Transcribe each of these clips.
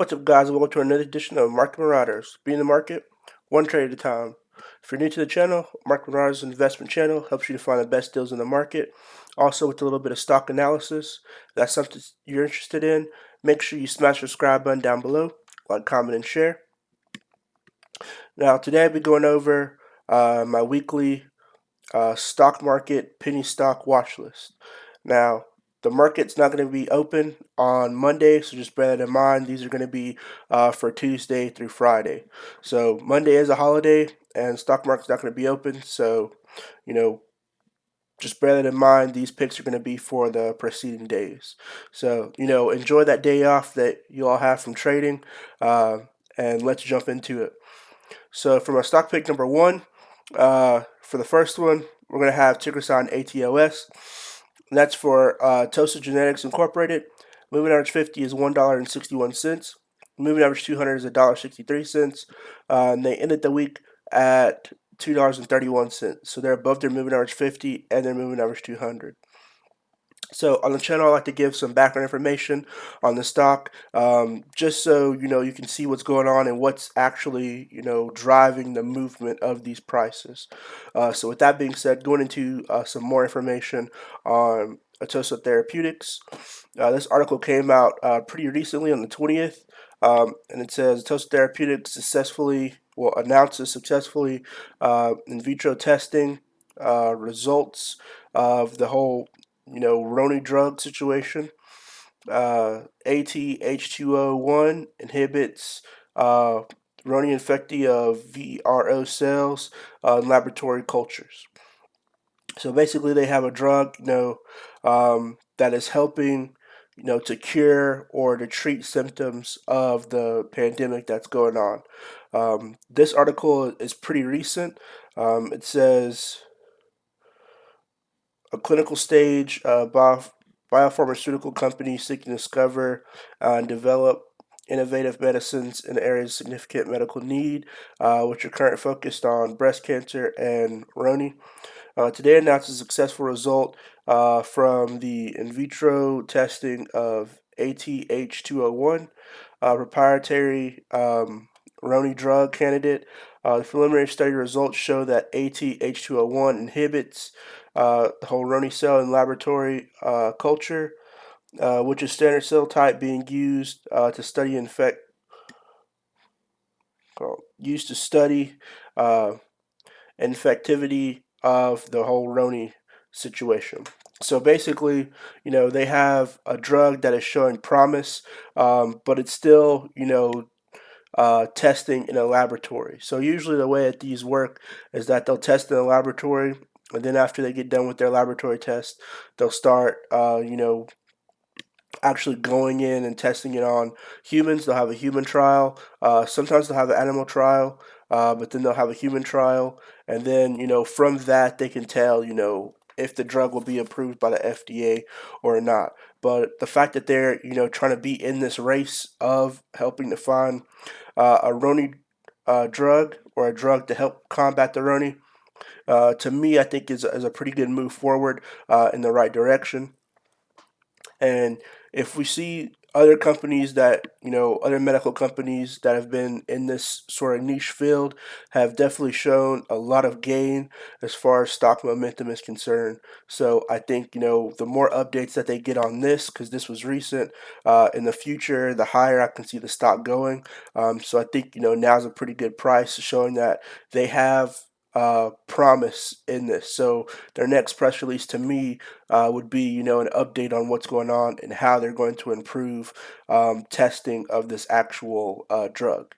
What's up, guys? Welcome to another edition of Market Marauders. Be in the market, one trade at a time. If you're new to the channel, Market Marauders is an investment channel, helps you to find the best deals in the market. Also, with a little bit of stock analysis. If that's something you're interested in, make sure you smash the subscribe button down below, like, comment, and share. Now, today I'll be going over my weekly stock market penny stock watch list. Now, the market's not going to be open on Monday, so just bear that in mind. These are going to be for Tuesday through Friday. So Monday is a holiday, and stock market's not going to be open. So, just bear that in mind. These picks are going to be for the preceding days. So, enjoy that day off that you all have from trading, and let's jump into it. So, for my stock pick number one, for the first one, we're going to have ticker sign ATOS. And that's for ATOS Genetics Incorporated. Moving average 50 is $1.61. Moving average 200 is $1.63. And they ended the week at $2.31. So they're above their moving average 50 and their moving average 200. So on the channel, I like to give some background information on the stock, just so you can see what's going on and what's actually driving the movement of these prices. So with that being said, going into some more information on ATOS Therapeutics. This article came out pretty recently on the 20th, and it says ATOS Therapeutics announces successfully in vitro testing results of the whole Roni drug situation. ATH201 inhibits Roni infecti of VRO cells in laboratory cultures. So basically, they have a drug, that is helping, to cure or to treat symptoms of the pandemic that's going on. This article is pretty recent. It says a clinical stage biopharmaceutical company seeking to discover and develop innovative medicines in areas of significant medical need, which are currently focused on breast cancer and Roni. Today announced a successful result from the in vitro testing of ATH201, proprietary Roni drug candidate. The preliminary study results show that ATH201 inhibits the whole Roni cell in laboratory culture, which is standard cell type being used to study infectivity of the whole Roni situation. So basically, they have a drug that is showing promise, but it's still, testing in a laboratory. So usually the way that these work is that they'll test in a laboratory, and then after they get done with their laboratory test, they'll start, actually going in and testing it on humans. They'll have a human trial. Sometimes they'll have an animal trial, but then they'll have a human trial, and then from that they can tell if the drug will be approved by the FDA or not. But the fact that they're trying to be in this race of helping to find a Roni drug or a drug to help combat the Roni, to me, I think is a pretty good move forward in the right direction. And if we see other companies that, other medical companies that have been in this sort of niche field have definitely shown a lot of gain as far as stock momentum is concerned. So I think, the more updates that they get on this, because this was recent, in the future, the higher I can see the stock going. So I think, now's a pretty good price, showing that they have promise in this. So their next press release to me would be, an update on what's going on and how they're going to improve testing of this actual drug.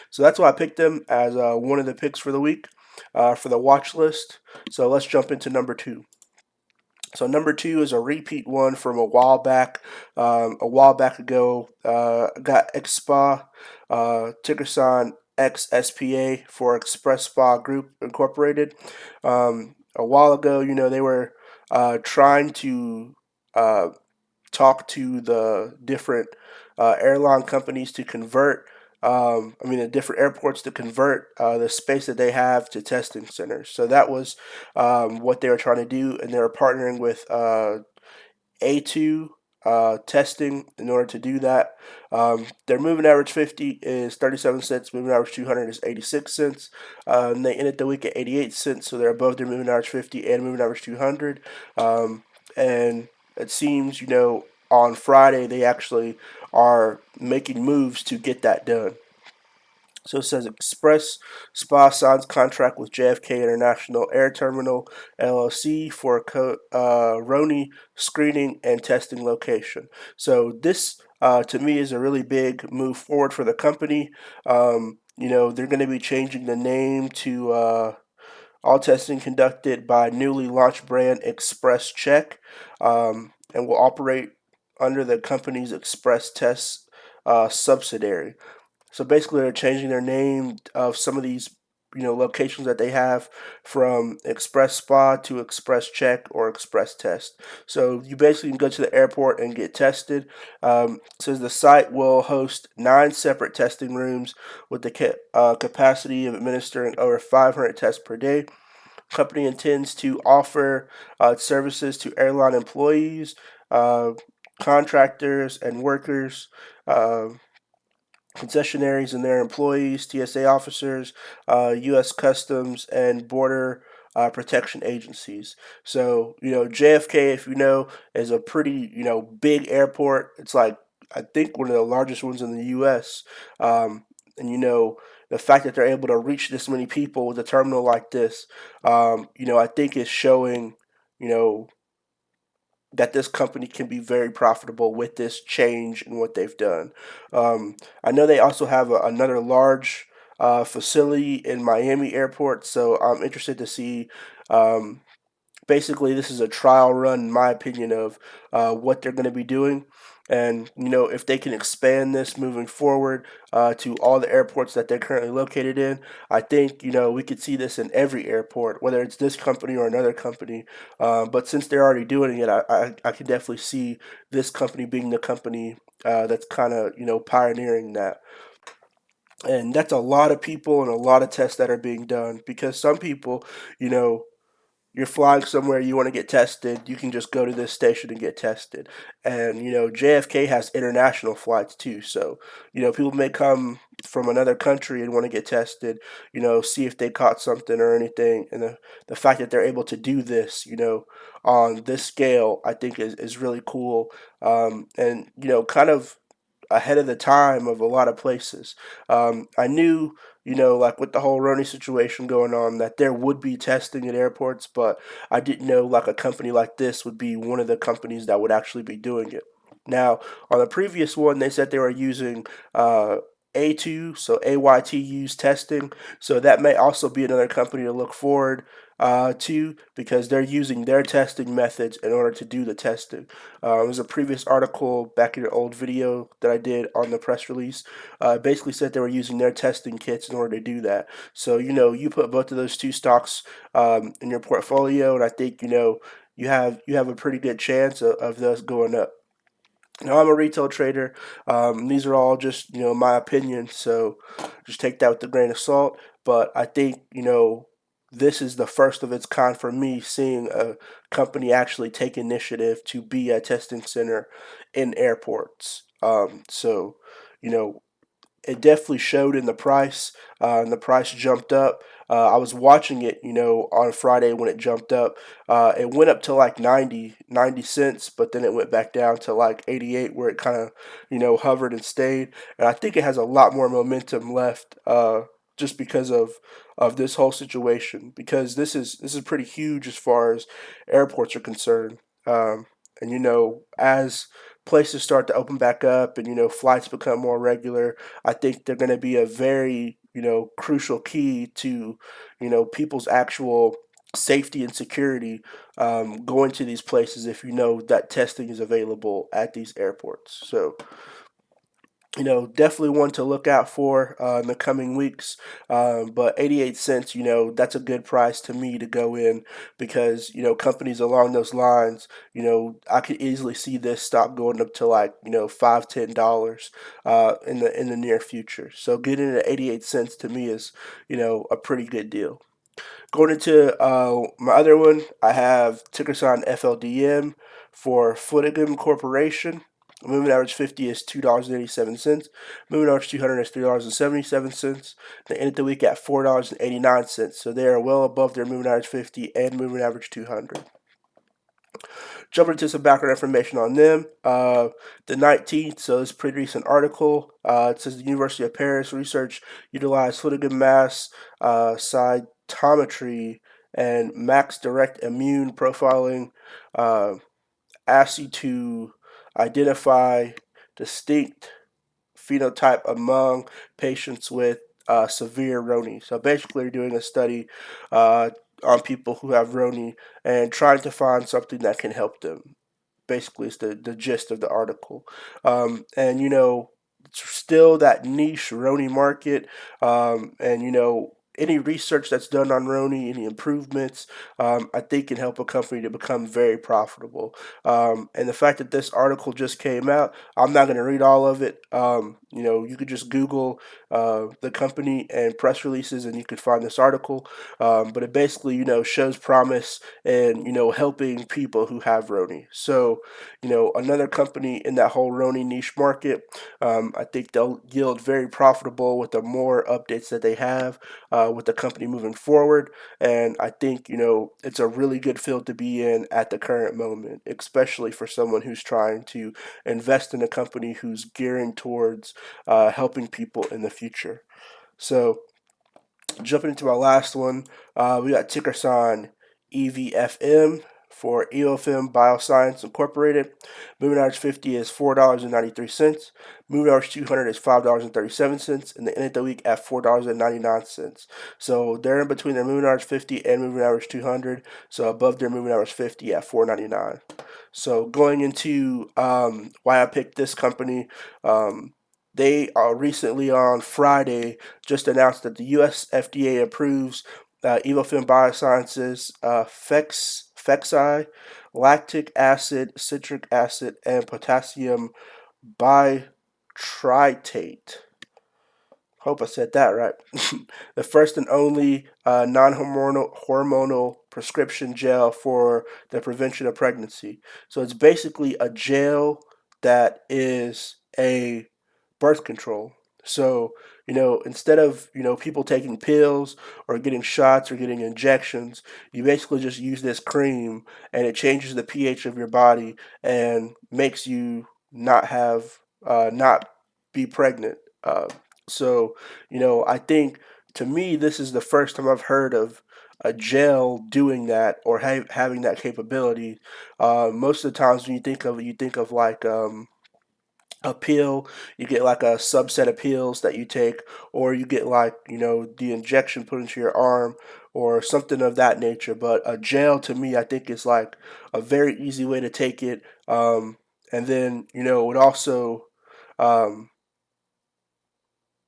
So that's why I picked them as one of the picks for the week for the watch list. So let's jump into number two. So number two is a repeat one from a while back. A while back ago, got XSPA, ticker sign XSPA for Express Spa Group Incorporated. A while ago, they were trying to talk to the different airline companies to convert. The different airports to convert the space that they have to testing centers. So that was what they were trying to do, and they were partnering with A2 testing in order to do that. Their moving average 50 is 37 cents, moving average 200 is 86 cents. And they ended the week at 88 cents, so they're above their moving average 50 and moving average 200. And it seems, on Friday they actually are making moves to get that done. So it says Express SPA signs contract with JFK International Air Terminal LLC for a RONI screening and testing location. So this, to me, is a really big move forward for the company. They're going to be changing the name to all testing conducted by newly launched brand Express Check, and will operate under the company's Express Test subsidiary. So basically, they're changing their name of some of these, locations that they have from Express Spa to Express Check or Express Test. So you basically can go to the airport and get tested. Says the site will host 9 separate testing rooms with the capacity of administering over 500 tests per day. Company intends to offer services to airline employees, uh, contractors, and workers. Concessionaires and their employees, TSA officers, U.S. Customs and Border Protection agencies. So, JFK, if you know, is a pretty, big airport. It's like, I think, one of the largest ones in the U.S. And, the fact that they're able to reach this many people with a terminal like this, I think is showing, you know, that this company can be very profitable with this change in what they've done. I know they also have another large facility in Miami Airport, so I'm interested to see. Um, Basically, this is a trial run, in my opinion, of what they're going to be doing. And, if they can expand this moving forward to all the airports that they're currently located in, I think, we could see this in every airport, whether it's this company or another company. But since they're already doing it, I can definitely see this company being the company that's kind of, pioneering that. And that's a lot of people and a lot of tests that are being done because some people, you know, you're flying somewhere, you want to get tested, you can just go to this station and get tested. And, JFK has international flights too. So, people may come from another country and want to get tested, see if they caught something or anything. And the fact that they're able to do this, on this scale, I think is really cool. And, kind of ahead of the time of a lot of places. I knew, like with the whole Roni situation going on, that there would be testing at airports, but I didn't know like a company like this would be one of the companies that would actually be doing it. Now, on the previous one, they said they were using A2, so AYTU's testing. So that may also be another company to look forward to because they're using their testing methods in order to do the testing. There's a previous article back in an old video that I did on the press release. Basically said they were using their testing kits in order to do that. So you put both of those two stocks in your portfolio, and I think you have a pretty good chance of those going up. Now I'm a retail trader. These are all just my opinions, so just take that with a grain of salt. But I think this is the first of its kind for me, seeing a company actually take initiative to be a testing center in airports. So you know it definitely showed in the price, and the price jumped up. I was watching it, on Friday when it jumped up. It went up to like 90 cents, but then it went back down to like 88, where it kind of, hovered and stayed. And I think it has a lot more momentum left, just because of this whole situation. Because this is pretty huge as far as airports are concerned. And as places start to open back up and flights become more regular, I think they're going to be a very, crucial key to, people's actual safety and security going to these places if that testing is available at these airports. So, definitely one to look out for in the coming weeks. But 88 cents, that's a good price to me to go in because, companies along those lines, I could easily see this stock going up to like, $5, $10 in the near future. So getting it at 88 cents to me is, a pretty good deal. Going into my other one, I have ticker sign FLDM for FLDM Corporation. Moving average 50 is $2.87. Moving average 200 is $3.77. They ended the week at $4.89. So they are well above their moving average 50 and moving average 200. Jumping into some background information on them. The 19th, so it's a pretty recent article. It says the University of Paris research utilized fluid mass cytometry and max direct immune profiling assay to identify distinct phenotype among patients with severe Roni. So basically, you're doing a study uh, on people who have Roni and trying to find something that can help them. Basically, is the gist of the article. And still that niche Roni market, and any research that's done on Roni, any improvements, I think can help a company to become very profitable. And the fact that this article just came out, I'm not going to read all of it. You could just Google the company and press releases, and you could find this article. But it basically, shows promise and helping people who have Roni. So, another company in that whole Roni niche market. I think they'll yield very profitable with the more updates that they have with the company moving forward. And I think, it's a really good field to be in at the current moment, especially for someone who's trying to invest in a company who's gearing towards helping people in the future. So, jumping into my last one, we got ticker sign EVFM for EVFM Bioscience Incorporated. Moving average 50 is $4.93. Moving average 200 is $5.37, and they ended the week at $4.99. So they're in between their moving average 50 and moving average 200. So above their moving average 50 at $4.99. So going into why I picked this company, they recently on Friday just announced that the U.S. FDA approves Evofem Biosciences Fexi, lactic acid, citric acid, and potassium bitritate. Hope I said that right. The first and only non-hormonal prescription gel for the prevention of pregnancy. So it's basically a gel that is a birth control. So, instead of, people taking pills or getting shots or getting injections, you basically just use this cream and it changes the pH of your body and makes you not be pregnant. So, I think to me, this is the first time I've heard of a gel doing that or having that capability. Most of the times when you think of it, you think of like a pill, you get like a subset of pills that you take, or you get like, the injection put into your arm or something of that nature. But a gel to me, I think is like a very easy way to take it. And then, it also, um,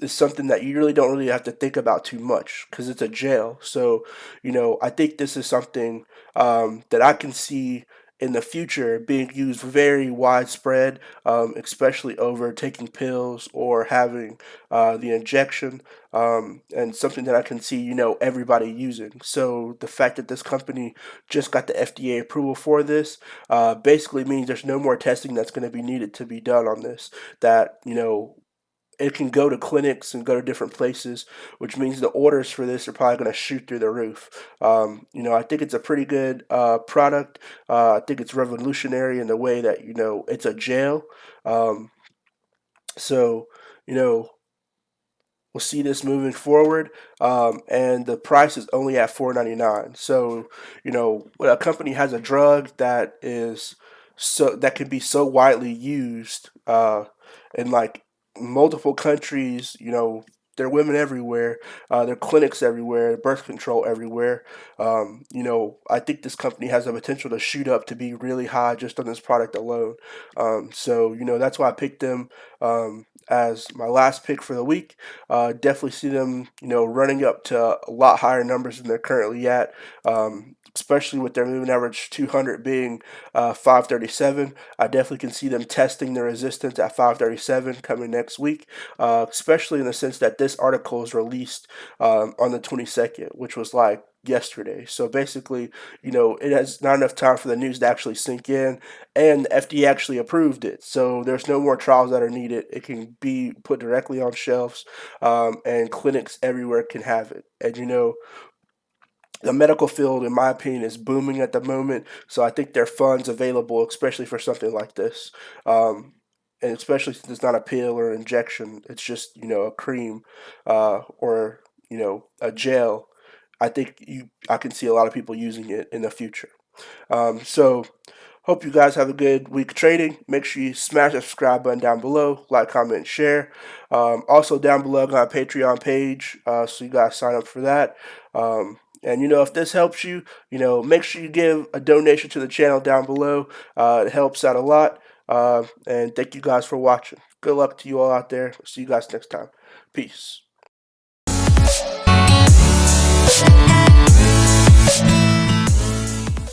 is something that you really don't really have to think about too much because it's a jail. So, I think this is something that I can see in the future being used very widespread, especially over taking pills or having the injection, and something that I can see, everybody using. So the fact that this company just got the FDA approval for this basically means there's no more testing that's going to be needed to be done on this. That, it can go to clinics and go to different places, which means the orders for this are probably going to shoot through the roof. I think it's a pretty good product. I think it's revolutionary in the way that it's a gel. Um, so you know we'll see this moving forward, and the price is only at $4.99. So when a company has a drug that is that can be so widely used in like multiple countries, there are women everywhere, there are clinics everywhere, birth control everywhere. I think this company has the potential to shoot up to be really high just on this product alone. So that's why I picked them as my last pick for the week. Definitely see them, running up to a lot higher numbers than they're currently at. especially with their moving average 200 being 537. I definitely can see them testing the resistance at 537 coming next week, especially in the sense that this article is released on the 22nd, which was like yesterday. So basically, it has not enough time for the news to actually sink in, and the FDA actually approved it. So there's no more trials that are needed. It can be put directly on shelves, and clinics everywhere can have it. And the medical field, in my opinion, is booming at the moment. So I think there are funds available, especially for something like this. And especially since it's not a pill or injection, it's just, a cream, or, a gel. I think I can see a lot of people using it in the future. So hope you guys have a good week trading. Make sure you smash the subscribe button down below, like, comment, and share. Also down below, I got a Patreon page, so you guys sign up for that. And if this helps you, make sure you give a donation to the channel down below. It helps out a lot. And thank you guys for watching. Good luck to you all out there. See you guys next time. Peace.